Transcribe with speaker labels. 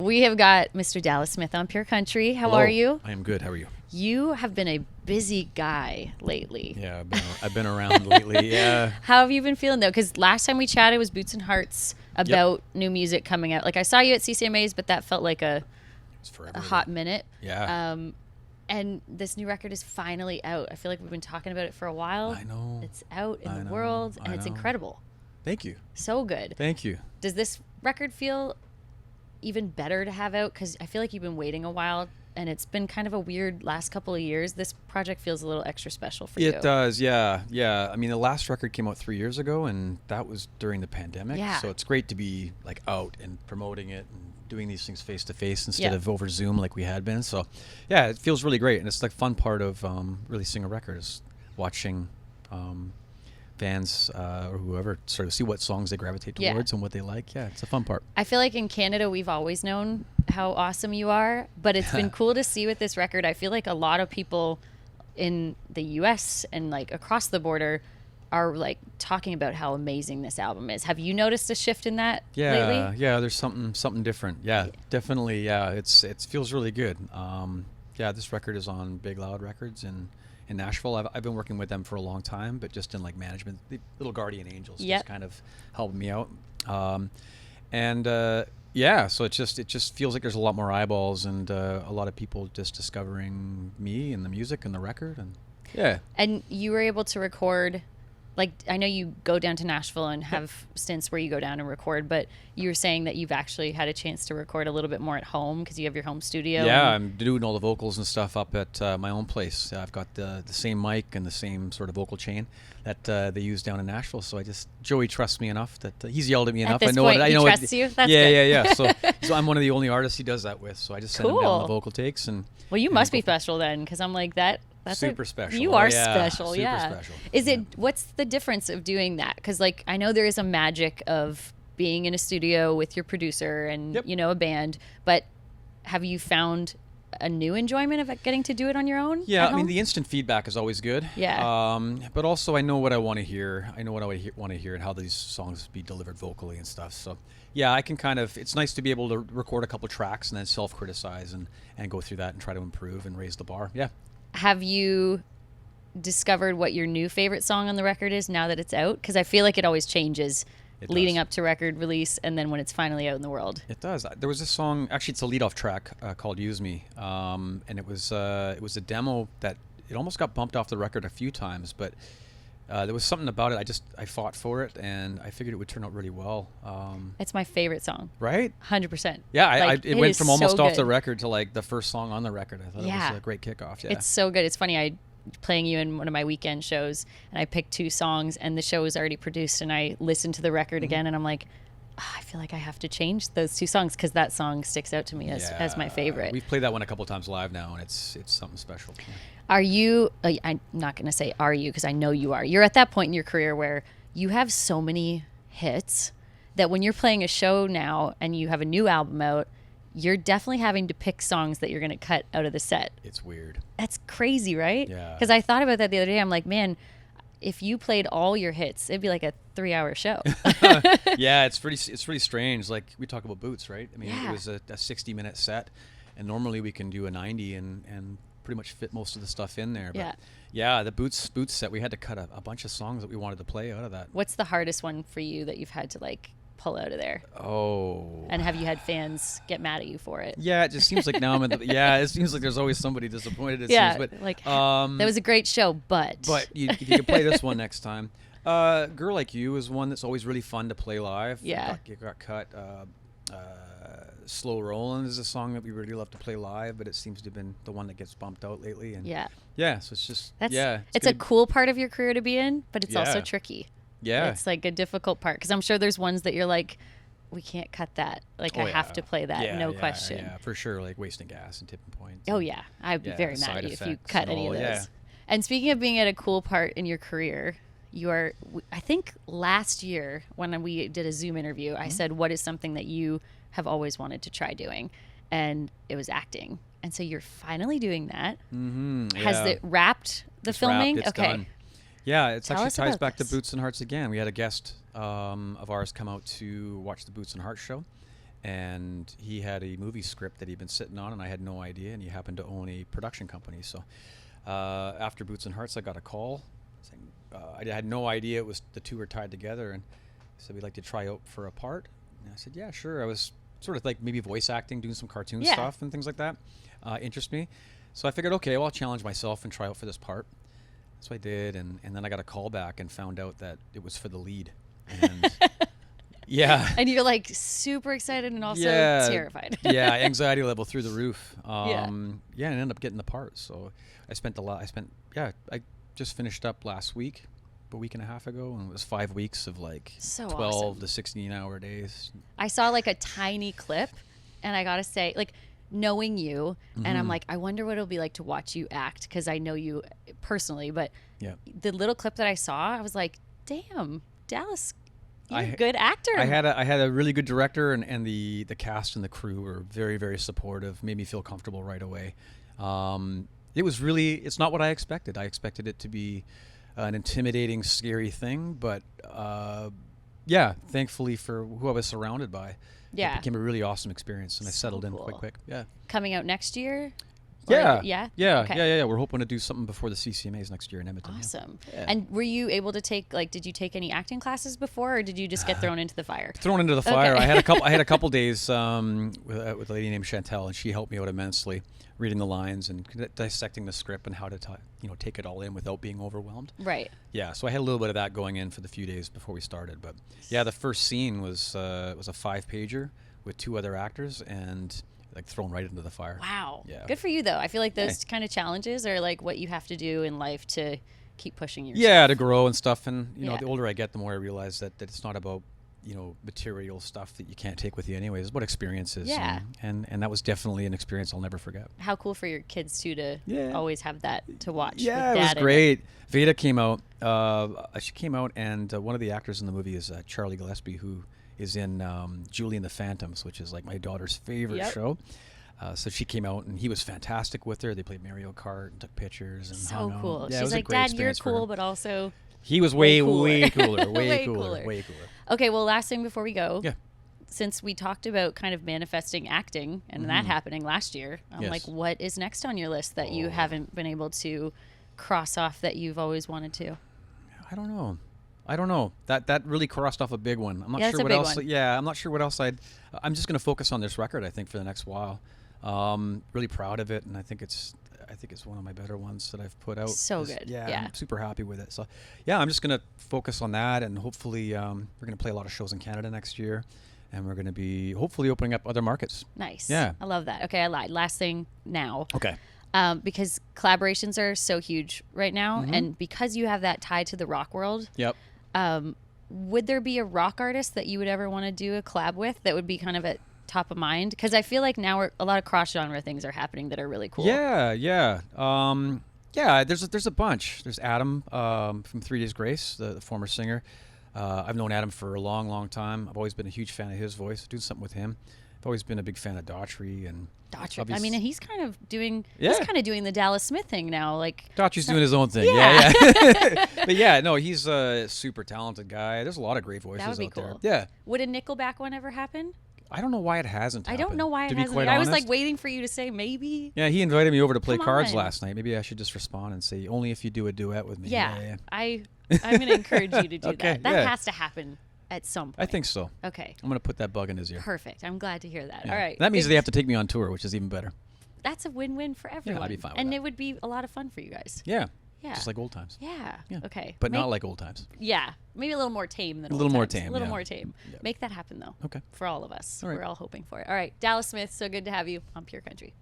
Speaker 1: We have got Mr. Dallas Smith on Pure Country. How
Speaker 2: Hello.
Speaker 1: are you?
Speaker 2: I am good. How are you?
Speaker 1: You have been a busy guy lately.
Speaker 2: Yeah, I've been around lately. Yeah.
Speaker 1: How have you been feeling, though? Because last time we chatted was Boots and Hearts about new music coming out. Like, I saw you at CCMAs, but that felt like a hot minute.
Speaker 2: Yeah.
Speaker 1: And this new record is finally out. I feel like we've been talking about it for a while.
Speaker 2: I know.
Speaker 1: It's out in the world, and it's incredible.
Speaker 2: Thank you.
Speaker 1: So good.
Speaker 2: Thank you.
Speaker 1: Does this record feel even better to have out? Because I feel like you've been waiting a while, and it's been kind of a weird last couple of years. This project feels a little extra special for you.
Speaker 2: It does, yeah. I mean, the last record came out 3 years ago, and that was during the pandemic.
Speaker 1: Yeah.
Speaker 2: So it's great to be like out and promoting it and doing these things face to face instead of over Zoom like we had been. So yeah, it feels really great, and it's like fun part of releasing a record is watching fans or whoever sort of see what songs they gravitate towards and what they like. Yeah, it's a fun part.
Speaker 1: I feel like in Canada we've always known how awesome you are, but it's been cool to see with this record. I feel like a lot of people in the US and like across the border are like talking about how amazing this album is. Have you noticed a shift in that lately?
Speaker 2: Yeah, there's something different. Yeah, definitely. Yeah, it feels really good. Yeah, this record is on Big Loud Records in Nashville. I've been working with them for a long time, but just in like management, the little guardian angels just kind of helping me out. Yeah, so it just feels like there's a lot more eyeballs and a lot of people just discovering me and the music and the record, and yeah.
Speaker 1: And you were able to record, like, I know you go down to Nashville and have stints where you go down and record, but you were saying that you've actually had a chance to record a little bit more at home because you have your home studio.
Speaker 2: Yeah, I'm doing all the vocals and stuff up at my own place. I've got the same mic and the same sort of vocal chain that they use down in Nashville. So Joey trusts me enough that he's yelled at me enough.
Speaker 1: At this point, he trusts you? That's
Speaker 2: yeah,
Speaker 1: good.
Speaker 2: yeah. So I'm one of the only artists he does that with. So I just send him down the vocal takes and.
Speaker 1: Well, you must be special then, because I'm like that. That's
Speaker 2: super special.
Speaker 1: You are special,
Speaker 2: super
Speaker 1: yeah.
Speaker 2: Special.
Speaker 1: Is it? What's the difference of doing that? Because like I know there is a magic of being in a studio with your producer and a band, but have you found a new enjoyment of getting to do it on your own?
Speaker 2: Yeah, I mean the instant feedback is always good.
Speaker 1: Yeah.
Speaker 2: But also I know what I want to hear. I know what I want to hear and how these songs be delivered vocally and stuff. So yeah, I can it's nice to be able to record a couple tracks and then self-criticize and go through that and try to improve and raise the bar. Yeah.
Speaker 1: Have you discovered what your new favorite song on the record is now that it's out? Because I feel like it always changes leading up to record release and then when it's finally out in the world.
Speaker 2: It does. There was this song, actually it's a lead-off track called Use Me, and it was a demo that it almost got bumped off the record a few times, but there was something about it. I fought for it, and I figured it would turn out really well.
Speaker 1: It's my favorite song.
Speaker 2: Right?
Speaker 1: 100%.
Speaker 2: Yeah, it went from almost off the record to like the first song on the record. I thought it was a great kickoff. Yeah.
Speaker 1: It's so good. It's funny. I playing you in one of my weekend shows, and I picked 2 songs, and the show was already produced, and I listened to the record again, and I'm like, I feel like I have to change those 2 songs because that song sticks out to me as my favorite.
Speaker 2: We've played that one a couple times live now, and it's something special. Yeah.
Speaker 1: Are you, I'm not going to say are you because I know you are. You're at that point in your career where you have so many hits that when you're playing a show now and you have a new album out, you're definitely having to pick songs that you're going to cut out of the set.
Speaker 2: It's weird.
Speaker 1: That's crazy, right?
Speaker 2: Yeah.
Speaker 1: Because I thought about that the other day. I'm like, man, if you played all your hits, it'd be like a 3-hour show.
Speaker 2: Yeah, it's pretty strange. Like we talk about Boots, right? I mean, it was a 60-minute set, and normally we can do a 90 and pretty much fit most of the stuff in there. But yeah, the Boots set, we had to cut a bunch of songs that we wanted to play out of that.
Speaker 1: What's the hardest one for you that you've had to like pull out of there?
Speaker 2: Oh.
Speaker 1: And have you had fans get mad at you for it?
Speaker 2: Yeah, it just seems like now it seems like there's always somebody disappointed. It seems, but
Speaker 1: like that was a great show, but
Speaker 2: if you could play this one next time. Girl Like You is one that's always really fun to play live.
Speaker 1: Yeah.
Speaker 2: It got cut. Slow Rollin' is a song that we really love to play live, but it seems to have been the one that gets bumped out lately. And so it's just
Speaker 1: it's a cool part of your career to be in, but it's also tricky.
Speaker 2: Yeah,
Speaker 1: it's like a difficult part because I'm sure there's ones that you're like, we can't cut that. Like I have to play that, no question.
Speaker 2: Yeah, for sure. Like Wasting Gas and Tipping Point.
Speaker 1: Oh yeah, I'd be very mad at you if you cut any of those. Yeah. And speaking of being at a cool part in your career, you are. I think last year when we did a Zoom interview, I said, "What is something that you have always wanted to try doing?" And it was acting. And so you're finally doing that.
Speaker 2: Mm-hmm. Yeah.
Speaker 1: Has it wrapped the filming?
Speaker 2: Wrapped. It's done. Yeah, it actually ties back to
Speaker 1: this.
Speaker 2: Boots and Hearts again. We had a guest of ours come out to watch the Boots and Hearts show, and he had a movie script that he'd been sitting on, and I had no idea, and he happened to own a production company. So after Boots and Hearts, I got a call saying, I had no idea the two were tied together, and he said, we'd like to try out for a part. And I said, yeah, sure. I was sort of like maybe voice acting, doing some cartoon stuff and things like that interest me. So I figured, okay, well, I'll challenge myself and try out for this part. So I did, and then I got a call back and found out that it was for the lead. And yeah.
Speaker 1: And you're like super excited and also terrified.
Speaker 2: Yeah, anxiety level through the roof. And I ended up getting the part. So I just finished up last week, a week and a half ago, and it was 5 weeks of like 12 to 16-hour days.
Speaker 1: I saw like a tiny clip, and I gotta say, like, knowing you, and I'm like, I wonder what it'll be like to watch you act, because I know you personally, but the little clip that I saw, I was like, damn, Dallas, you're a good actor.
Speaker 2: I had a really good director, and the cast and the crew were very, very supportive, made me feel comfortable right away. It's not what I expected. I expected it to be an intimidating, scary thing, but thankfully for who I was surrounded by, it became a really awesome experience, and I settled in quite quick. Yeah.
Speaker 1: Coming out next year?
Speaker 2: Yeah. We're hoping to do something before the CCMAs next year in Edmonton.
Speaker 1: Awesome. Yeah. And were you able to did you take any acting classes before, or did you just get thrown into the fire?
Speaker 2: Thrown into the fire. Okay. I had a couple days with a lady named Chantel, and she helped me out immensely, reading the lines and dissecting the script and how to take it all in without being overwhelmed.
Speaker 1: Right.
Speaker 2: Yeah. So I had a little bit of that going in for the few days before we started, but yeah, the first scene was a 5-pager with 2 other actors, and like thrown right into the fire.
Speaker 1: Wow.
Speaker 2: Yeah.
Speaker 1: Good for you, though. I feel like those kind of challenges are like what you have to do in life to keep pushing yourself.
Speaker 2: Yeah, to grow and stuff. And the older I get, the more I realize that it's not about material stuff that you can't take with you anyways. It's about experiences.
Speaker 1: Yeah.
Speaker 2: And that was definitely an experience I'll never forget.
Speaker 1: How cool for your kids too to always have that to watch.
Speaker 2: Yeah,
Speaker 1: with Dad,
Speaker 2: it was great. Veda came out. She came out, and one of the actors in the movie is Charlie Gillespie, who is in Julie and the Phantoms, which is like my daughter's favorite show. So she came out, and he was fantastic with her. They played Mario Kart and took pictures. And
Speaker 1: so cool.
Speaker 2: Yeah,
Speaker 1: she's like, Dad, you're cool, but also
Speaker 2: he was way cooler. Way cooler.
Speaker 1: Way cooler. Okay, well, last thing before we go.
Speaker 2: Yeah.
Speaker 1: Since we talked about kind of manifesting acting and that happening last year, I'm like, what is next on your list that you haven't been able to cross off that you've always wanted to?
Speaker 2: I don't know. That really crossed off a big one. I'm not sure what else. Yeah, I'm not sure what else I'm just going to focus on this record, I think, for the next while. Really proud of it, and I think it's one of my better ones that I've put out.
Speaker 1: So good.
Speaker 2: Yeah, I'm super happy with it. So yeah, I'm just going to focus on that, and hopefully we're going to play a lot of shows in Canada next year, and we're going to be hopefully opening up other markets.
Speaker 1: Nice.
Speaker 2: Yeah.
Speaker 1: I love that. Okay, I lied. Last thing now.
Speaker 2: Okay.
Speaker 1: Because collaborations are so huge right now, and because you have that tie to the rock world.
Speaker 2: Yep.
Speaker 1: Would there be a rock artist that you would ever want to do a collab with that would be kind of at top of mind? Because I feel like now a lot of cross-genre things are happening that are really cool.
Speaker 2: Yeah. There's a bunch. There's Adam from 3 Days Grace, the former singer. I've known Adam for a long, long time. I've always been a huge fan of his voice. Doing something with him. I've always been a big fan of Daughtry and.
Speaker 1: Daughtry. I mean, he's kind of doing. Yeah. He's kind of doing the Dallas Smith thing now. Like
Speaker 2: Daughtry's doing his own thing. Yeah. But yeah, no, he's a super talented guy. There's a lot of great voices
Speaker 1: that would be
Speaker 2: out
Speaker 1: cool.
Speaker 2: there. Yeah.
Speaker 1: Would a Nickelback one ever happen?
Speaker 2: I don't know why it hasn't happened.
Speaker 1: I don't know why it hasn't. I was like waiting for you to say maybe.
Speaker 2: Yeah, he invited me over to play cards last night. Maybe I should just respond and say, only if you do a duet with me.
Speaker 1: Yeah. I'm going to encourage you to do that. That has to happen at some point.
Speaker 2: I think so.
Speaker 1: Okay.
Speaker 2: I'm going to put that bug in his ear.
Speaker 1: Perfect. I'm glad to hear that.
Speaker 2: Yeah.
Speaker 1: All right.
Speaker 2: That means they have to take me on tour, which is even better.
Speaker 1: That's a win-win for everyone.
Speaker 2: Yeah, I'd be fine with
Speaker 1: and
Speaker 2: that.
Speaker 1: It would be a lot of fun for you guys.
Speaker 2: Yeah.
Speaker 1: Yeah.
Speaker 2: Just like old times.
Speaker 1: Yeah. Okay.
Speaker 2: But not like old times.
Speaker 1: Yeah. Maybe a little more tame than old times. A little more tame. Yeah. Make that happen, though.
Speaker 2: Okay.
Speaker 1: For all of us.
Speaker 2: All right.
Speaker 1: We're all hoping for it. All right. Dallas Smith, so good to have you on Pure Country.